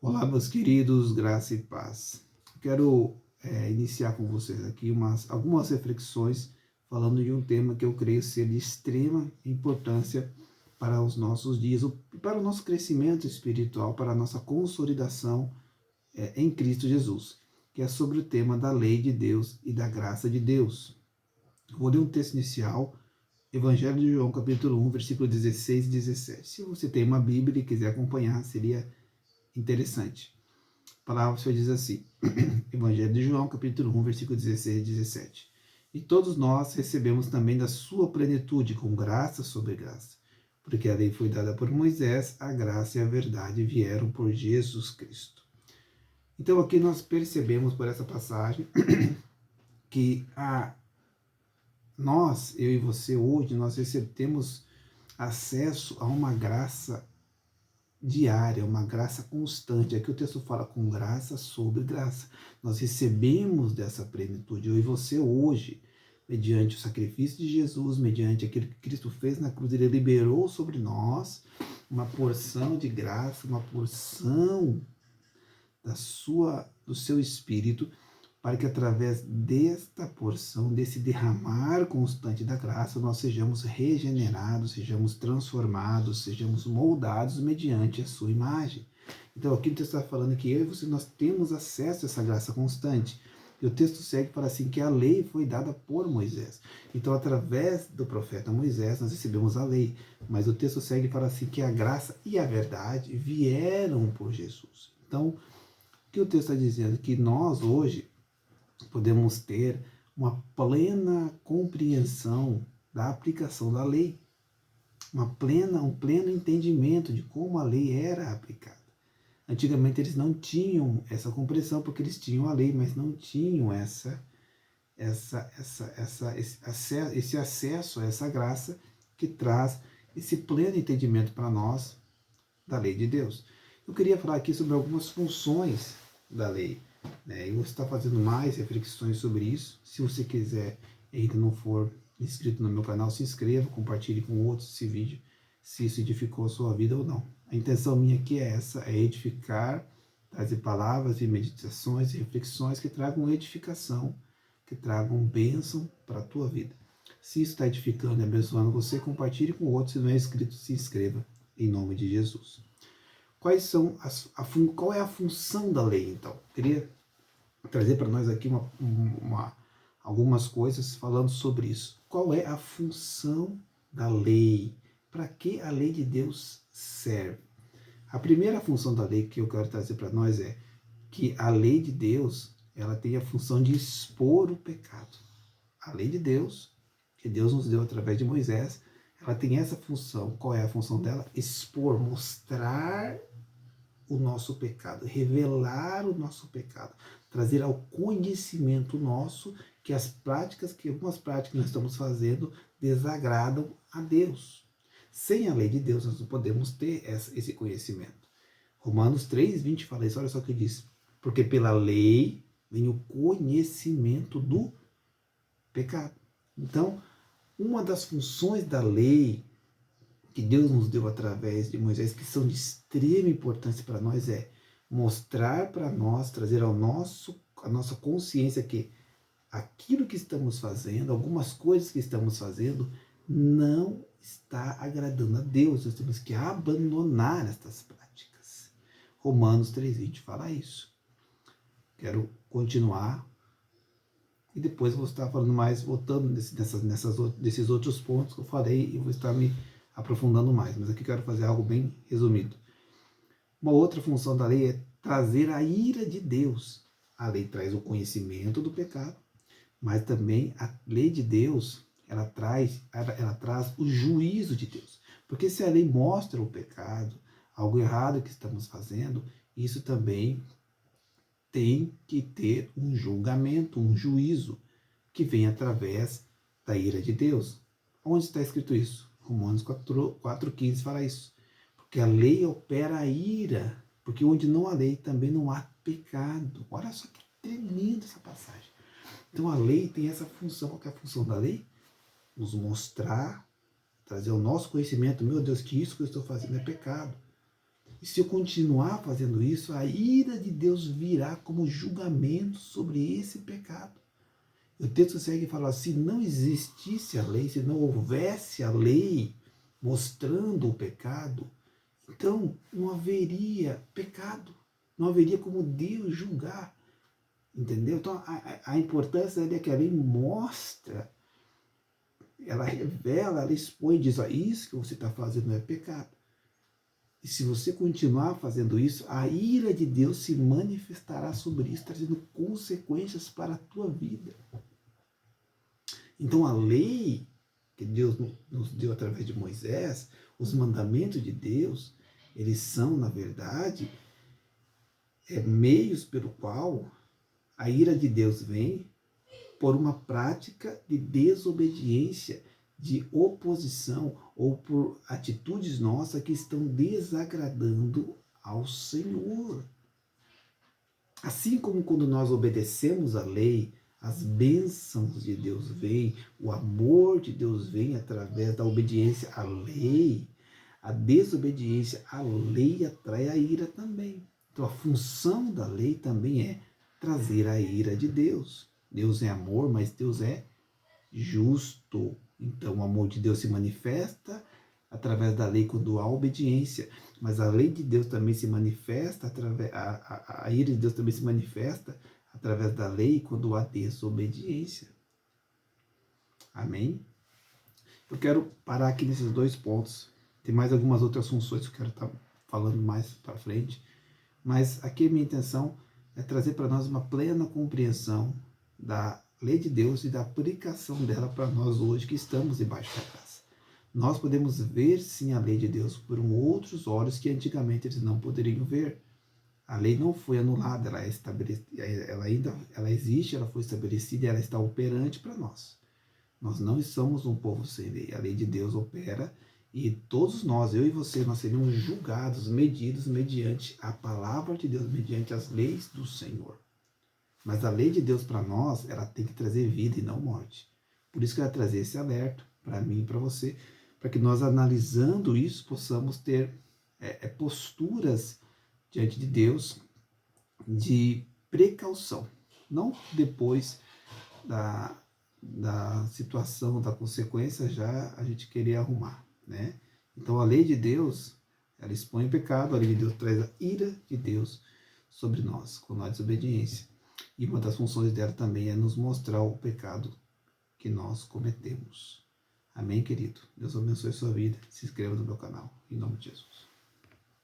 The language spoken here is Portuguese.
Olá, meus queridos, graça e paz. Quero iniciar com vocês aqui algumas reflexões falando de um tema que eu creio ser de extrema importância para os nossos dias, para o nosso crescimento espiritual, para a nossa consolidação em Cristo Jesus, que é sobre o tema da lei de Deus e da graça de Deus. Vou ler um texto inicial, Evangelho de João, capítulo 1, versículo 16 e 17. Se você tem uma Bíblia e quiser acompanhar, seria interessante. A palavra do Senhor diz assim, Evangelho de João, capítulo 1, versículo 16 e 17. E todos nós recebemos também da sua plenitude, com graça sobre graça. Porque a lei foi dada por Moisés, a graça e a verdade vieram por Jesus Cristo. Então aqui nós percebemos por essa passagem que eu e você hoje, nós temos acesso a uma graça diária, uma graça constante. Aqui o texto fala com graça sobre graça. Nós recebemos dessa plenitude. Eu e você hoje, mediante o sacrifício de Jesus, mediante aquilo que Cristo fez na cruz, Ele liberou sobre nós uma porção de graça, uma porção do seu Espírito, para que através desta porção, desse derramar constante da graça, nós sejamos regenerados, sejamos transformados, sejamos moldados mediante a sua imagem. Então aqui o texto está falando que eu e você, nós temos acesso a essa graça constante. E o texto segue para assim que a lei foi dada por Moisés. Então através do profeta Moisés nós recebemos a lei. Mas o texto segue para assim que a graça e a verdade vieram por Jesus. Então o que o texto está dizendo? Que nós hoje podemos ter uma plena compreensão da aplicação da lei, um pleno entendimento de como a lei era aplicada. Antigamente eles não tinham essa compreensão porque eles tinham a lei, mas não tinham esse acesso a essa graça que traz esse pleno entendimento para nós da lei de Deus. Eu queria falar aqui sobre algumas funções da lei. E você está fazendo mais reflexões sobre isso. Se você quiser e ainda não for inscrito no meu canal, se inscreva, compartilhe com outros esse vídeo, se isso edificou a sua vida ou não. A intenção minha aqui é essa, é edificar, trazer palavras e meditações e reflexões que tragam edificação, que tragam bênção para a tua vida. Se isso está edificando e abençoando você, compartilhe com outros. Se não é inscrito, se inscreva, em nome de Jesus. Qual é a função da lei, então? Queria trazer para nós aqui algumas coisas falando sobre isso. Qual é a função da lei? Para que a lei de Deus serve? A primeira função da lei que eu quero trazer para nós é que a lei de Deus, ela tem a função de expor o pecado. A lei de Deus, que Deus nos deu através de Moisés, ela tem essa função. Qual é a função dela? Expor, mostrar o nosso pecado, revelar o nosso pecado, trazer ao conhecimento nosso que algumas práticas que nós estamos fazendo desagradam a Deus. Sem a lei de Deus nós não podemos ter esse conhecimento. Romanos 3:20 fala isso, olha só o que diz. Porque pela lei vem o conhecimento do pecado. Então, uma das funções da lei que Deus nos deu através de Moisés, que são de extrema importância para nós, é mostrar para nós, trazer a nossa consciência que aquilo que estamos fazendo, algumas coisas que estamos fazendo, não está agradando a Deus. Nós temos que abandonar estas práticas. Romanos 3:20 fala isso. Quero continuar e depois vou estar falando mais, voltando desses outros pontos que eu falei e vou estar me aprofundando mais, mas aqui quero fazer algo bem resumido. Uma outra função da lei é trazer a ira de Deus. A lei traz o conhecimento do pecado, mas também a lei de Deus, ela traz o juízo de Deus. Porque se a lei mostra o pecado, algo errado que estamos fazendo, isso também tem que ter um julgamento, um juízo, que vem através da ira de Deus. Onde está escrito isso? Romanos 4:15 fala isso. Porque a lei opera a ira, porque onde não há lei também não há pecado. Olha só que tremenda essa passagem. Então a lei tem essa função. Qual que é a função da lei? Nos mostrar, trazer o nosso conhecimento, meu Deus, que isso que eu estou fazendo é pecado. E se eu continuar fazendo isso, a ira de Deus virá como julgamento sobre esse pecado. O texto segue e fala: se não existisse a lei, se não houvesse a lei mostrando o pecado, então não haveria pecado, não haveria como Deus julgar. Entendeu? Então a importância é que a lei mostra, ela revela, ela expõe, diz: ó, isso que você está fazendo é pecado. E se você continuar fazendo isso, a ira de Deus se manifestará sobre isso, trazendo consequências para a tua vida. Então a lei que Deus nos deu através de Moisés, os mandamentos de Deus, eles são, na verdade, meios pelo qual a ira de Deus vem por uma prática de desobediência, de oposição ou por atitudes nossas que estão desagradando ao Senhor. Assim como quando nós obedecemos a lei, as bênçãos de Deus vêm, o amor de Deus vem através da obediência à lei, a desobediência à lei atrai a ira também. Então a função da lei também é trazer a ira de Deus. Deus é amor, mas Deus é justo. Então o amor de Deus se manifesta através da lei quando há obediência, mas a lei de Deus também se manifesta através, a ira de Deus também se manifesta através da lei quando há desobediência. Amém? Eu quero parar aqui nesses 2 pontos. Tem mais algumas outras funções que eu quero estar falando mais para frente, mas aqui a minha intenção é trazer para nós uma plena compreensão da lei de Deus e da aplicação dela para nós hoje que estamos debaixo da graça. Nós podemos ver sim a lei de Deus por outros olhos que antigamente eles não poderiam ver. A lei não foi anulada, ela existe, ela foi estabelecida e ela está operante para nós. Nós não somos um povo sem lei. A lei de Deus opera e todos nós, eu e você, nós seremos julgados, medidos mediante a palavra de Deus, mediante as leis do Senhor. Mas a lei de Deus para nós, ela tem que trazer vida e não morte. Por isso que eu quero trazer esse alerta para mim e para você, para que nós, analisando isso, possamos ter posturas diante de Deus de precaução. Não depois da situação, da consequência, já a gente querer arrumar, né? Então a lei de Deus, ela expõe o pecado, a lei de Deus traz a ira de Deus sobre nós, com a desobediência. E uma das funções dela também é nos mostrar o pecado que nós cometemos. Amém, querido? Deus abençoe a sua vida. Se inscreva no meu canal. Em nome de Jesus.